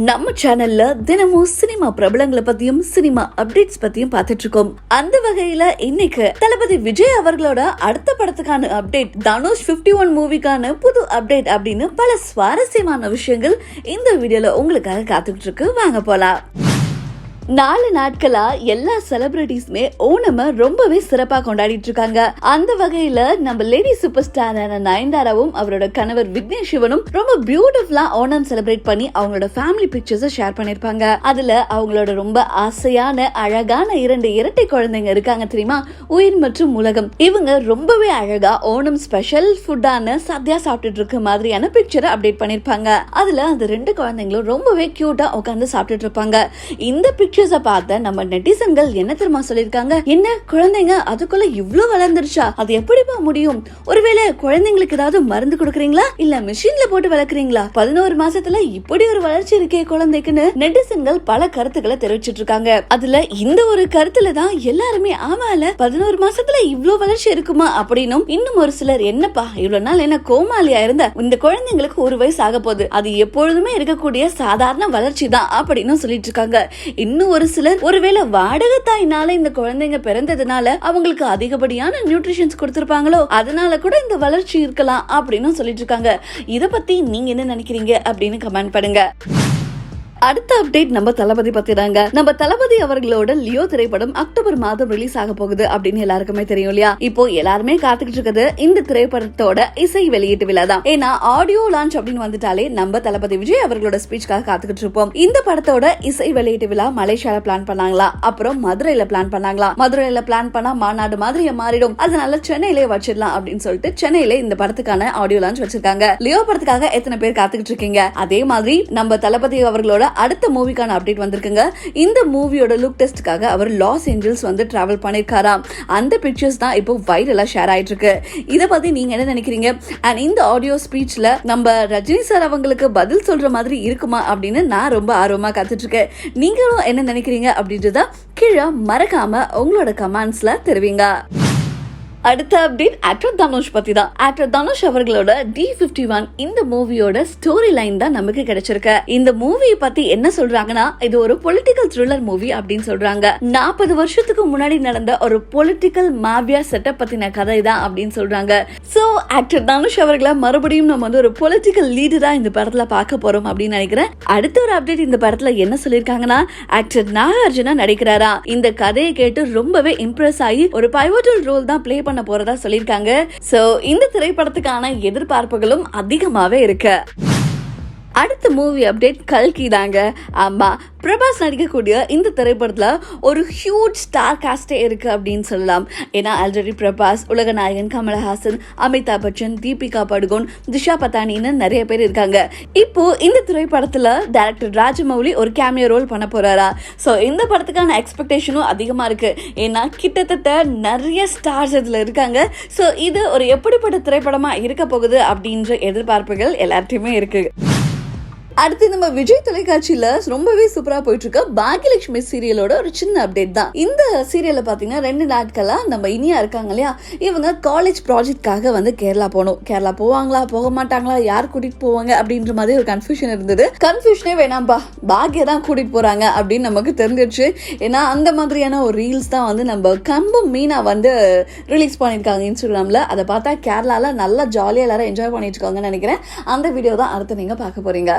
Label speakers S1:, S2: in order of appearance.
S1: நம்ம சேனல்ல தினமும் சினிமா பிரபலங்களை பத்தியும் சினிமா அப்டேட்ஸ் பத்தியும் பார்த்துட்டு இருக்கோம். அந்த வகையில இன்னைக்கு தளபதி விஜய் அவர்களோட அடுத்த படத்துக்கான அப்டேட், தனுஷ் 51 மூவிக்கான புது அப்டேட் அப்படின்னு பல சுவாரஸ்யமான விஷயங்கள் இந்த வீடியோல உங்களுக்காக காத்துக்கிட்டு இருக்கு. வாங்க போலாம். 4 நாட்களா எல்லா செலிபிரிட்டிஸ்மே ஓணம ரொம்பவே சிறப்பா கொண்டாடிட்டு இருக்காங்க. அந்த வகையில நம்ம லேடி சூப்பர் ஸ்டாரான நயன்தாராவும் அவரோட கணவர் விக்னேஷ் சிவனும் ரொம்ப பியூட்டிஃபுல்லா ஓணம் செலிப்ரேட் பண்ணி அவங்களோட ஃபேமிலி பிக்சர்ஸ் ஷேர் பண்ணிருப்பாங்க. அதுல அவங்களோட ரொம்ப ஆசையான அழகான 2 இரட்டை குழந்தைங்க இருக்காங்க தெரியுமா, உயிர் மற்றும் உலகம். இவங்க ரொம்பவே அழகா ஓணம் ஸ்பெஷல் ஃபுட்டான சத்யா சாப்பிட்டுட்டு இருக்க மாதிரியான பிக்சரை அப்டேட் பண்ணிருப்பாங்க. அதுல அந்த 2 குழந்தைங்களும் ரொம்பவே கியூட்டா உட்காந்து சாப்பிட்டுட்டு இருப்பாங்க. இந்த பிக்சர் பார்த்த நம்ம நெட்டிசன்கள் என்ன தெரியுமா சொல்லிருக்காங்க, என்ன குழந்தைங்க அதுக்குள்ள இவ்ளோ வளர்ந்துருச்சா, அது எப்படிப்பா முடியும், ஒருவேளை குழந்தைங்களுக்கு ஏதாவது மருந்து கொடுக்கறீங்களா இல்ல மிஷின்ல போட்டு வளர்க்கறீங்களா, 11 மாசத்துல இப்படி ஒரு வளர்ச்சி இருக்கே குழந்தைக்குன்னு நெட்டிசன்கள் பல கருத்துக்களை தெரிவிச்சிட்டு இருக்காங்க. அதுல இந்த ஒரு கருத்துல தான் எல்லாருமே ஆமால 11 மாசத்துல இவ்ளோ வளர்ச்சி இருக்குமா அப்படின்னும், இன்னும் ஒரு சிலர் என்னப்பா இவ்வளவு நாள் என்ன கோமாளியா இருந்த, இந்த குழந்தைங்களுக்கு 1 வயசு ஆக போகுது, அது எப்பொழுதுமே இருக்கக்கூடிய சாதாரண வளர்ச்சி தான் அப்படின்னு சொல்லிட்டு இருக்காங்க. இன்னும் ஒரு சிலர் ஒருவேளை வாடகை தாய்னால இந்த குழந்தைங்க பிறந்ததுனால அவங்களுக்கு அதிகப்படியான நியூட்ரிஷன்ஸ் கொடுத்திருப்பாங்களோ, அதனால கூட இந்த வளர்ச்சி இருக்கலாம் அப்படின்னு சொல்லிட்டு இருக்காங்க. இத பத்தி நீங்க என்ன நினைக்கிறீங்க அப்படின்னு கமெண்ட் பண்ணுங்க. அடுத்த அப்டேட் நம்ம தளபதி பத்தி தாங்க. நம்ம தளபதி அவர்களோட லியோ திரைப்படம் அக்டோபர் மாதம் ரிலீஸ் ஆக போகுது அப்படின்னு எல்லாருக்குமே தெரியும் இல்லையா. இப்போ எல்லாருமே காத்துக்கிட்டு இருக்கிறது இந்த திரைப்படத்தோட இசை வெளியீட்டு விழா தான். ஏன்னா ஆடியோ லான்ச் அப்படின்னு வந்துட்டாலே நம்ம தளபதி விஜய் அவர்களோட ஸ்பீச்காக காத்துக்கிட்டு இருப்போம். இந்த படத்தோட இசை வெளியீட்டு விழா மலேசியால பிளான் பண்ணாங்களா, அப்புறம் மதுரையில பிளான் பண்ணாங்களா. மதுரையில பிளான் பண்ணா மாநாடு மாதிரியே மாறிடும், அதனால சென்னையிலே வச்சிடலாம் அப்படின்னு சொல்லிட்டு சென்னையில இந்த படத்துக்கான ஆடியோ லான்ச் வச்சிருக்காங்க. லியோ படத்துக்காக எத்தனை பேர் காத்துக்கிட்டு இருக்கீங்க? அதே மாதிரி நம்ம தளபதி அவர்களோட அடுத்த மூவிக்கான அப்டேட் வந்திருக்குங்க. இந்த மூவியோட லுக் டெஸ்ட்காக அவர் லாஸ் ஏஞ்சல்ஸ் வந்து டிராவல் பண்ணிருக்காராம். அந்த பிக்சர்ஸ் தான் இப்போ வைரலா ஷேர் ஆயிட்டு இருக்கு. இத பத்தி நீங்க என்ன நினைக்கிறீங்க? அண்ட் இந்த ஆடியோ ஸ்பீச்ல நம்ம ரஜினி சார் அவங்களுக்கு பதில் சொல்ற மாதிரி இருக்குமா அப்படின்னு நான் ரொம்ப ஆர்வமா காத்துட்டு இருக்கேன். நீங்களும் என்ன நினைக்கிறீங்க அப்படின்றத கீழே மறக்காம உங்களோட கமெண்ட்ஸ்ல தெரிவிங்க. அடுத்த அப்டேட் ஆக்டர் தனுஷ் பத்தி தான். ஆக்டர் தனுஷ் அவர்களோட D51 இந்த மூவியோட ஸ்டோரி லைன் தான் நமக்கு கிடைச்சிருக்கு. இந்த மூவியை பத்தி என்ன சொல்றாங்கன்னா, இது ஒரு பொலிட்டிக்கல் த்ரில்லர் மூவி அப்படின்னு சொல்றாங்க. 40 வருஷத்துக்கு முன்னாடி நடந்த ஒரு பொலிட்டிக்கல் மாஃபியா செட்டப் பத்தின கதை தான் அப்படின்னு சொல்றாங்க. சோ ஆக்டர் தனுஷ் அவர்களை மறுபடியும் நம்ம வந்து ஒரு பொலிட்டிக்கல் லீடரா இந்த படத்துல பார்க்க போறோம் அப்படின்னு நினைக்கிறேன். அடுத்த ஒரு அப்டேட் இந்த படத்துல என்ன சொல்லிருக்காங்கன்னா, ஆக்டர் நாகார்ஜுனா நடிக்கிறாரா. இந்த கதையை கேட்டு ரொம்பவே இம்ப்ரெஸ் ஆகி ஒரு பைவோட்டல் ரோல் தான் பிளே பண்ண போறதா சொல்லிருக்காங்க. சோ இந்த திரைப்படத்துக்கான எதிர்பார்ப்புகளும் அதிகமாவே இருக்கு. அடுத்த மூவி அப்டேட் கல்கி தாங்க. ஆமா, பிரபாஸ் நடிக்கக்கூடிய இந்த திரைப்படத்துல ஒரு ஹியூஜ் ஸ்டார் காஸ்டே இருக்கு அப்படின்னு சொல்லலாம். ஏன்னா ஆல்ரெடி பிரபாஸ், உலகநாயகன் கமலஹாசன், அமிதாப் பச்சன், தீபிகா படுகோன், திஷா பத்தானின்னு நிறைய பேர் இருக்காங்க. இப்போ இந்த திரைப்படத்துல டைரக்டர் ராஜமௌலி ஒரு கேமியோ ரோல் பண்ண போறாரா. சோ இந்த படத்துக்கான எக்ஸ்பெக்டேஷனும் அதிகமா இருக்கு. ஏன்னா கிட்டத்தட்ட நிறைய ஸ்டார்ஸ் இதுல இருக்காங்க. சோ இது ஒரு எப்படிப்பட்ட திரைப்படமா இருக்க போகுது அப்படின்ற எதிர்பார்ப்புகள் எல்லார்ட்டையுமே இருக்கு. அடுத்து நம்ம விஜய் தொலைக்காட்சியில ரொம்பவே சூப்பரா போயிட்டு இருக்க பாக்யலட்சுமி சீரியலோட ஒரு சின்ன அப்டேட் தான். இந்த சீரியல்ல பாத்தீங்கன்னா 2 நாட்களா நம்ம இனியா இருக்காங்க இல்லையா, இவங்க காலேஜ் ப்ராஜெக்ட்காக வந்து கேரளா போகணும். கேரளா போவாங்களா போக மாட்டாங்களா, யார் கூட்டிட்டு போவாங்க அப்படின்ற மாதிரி ஒரு கன்ஃபியூஷன் இருந்தது. கன்ஃபியூஷனே வேணாம்பா, பாக்யா தான் கூட்டிட்டு போறாங்க அப்படின்னு நமக்கு தெரிஞ்சிருச்சு. ஏன்னா அந்த மாதிரியான ஒரு ரீல்ஸ் தான் வந்து நம்ம கம்பம் மீனா வந்து ரிலீஸ் பண்ணிருக்காங்க இன்ஸ்டாகிராம்ல. அதை பார்த்தா கேரளால நல்லா ஜாலியா எல்லாரும் என்ஜாய் பண்ணிட்டு இருக்காங்கன்னு நினைக்கிறேன். அந்த வீடியோ தான் அடுத்து நீங்க பார்க்க போறீங்க.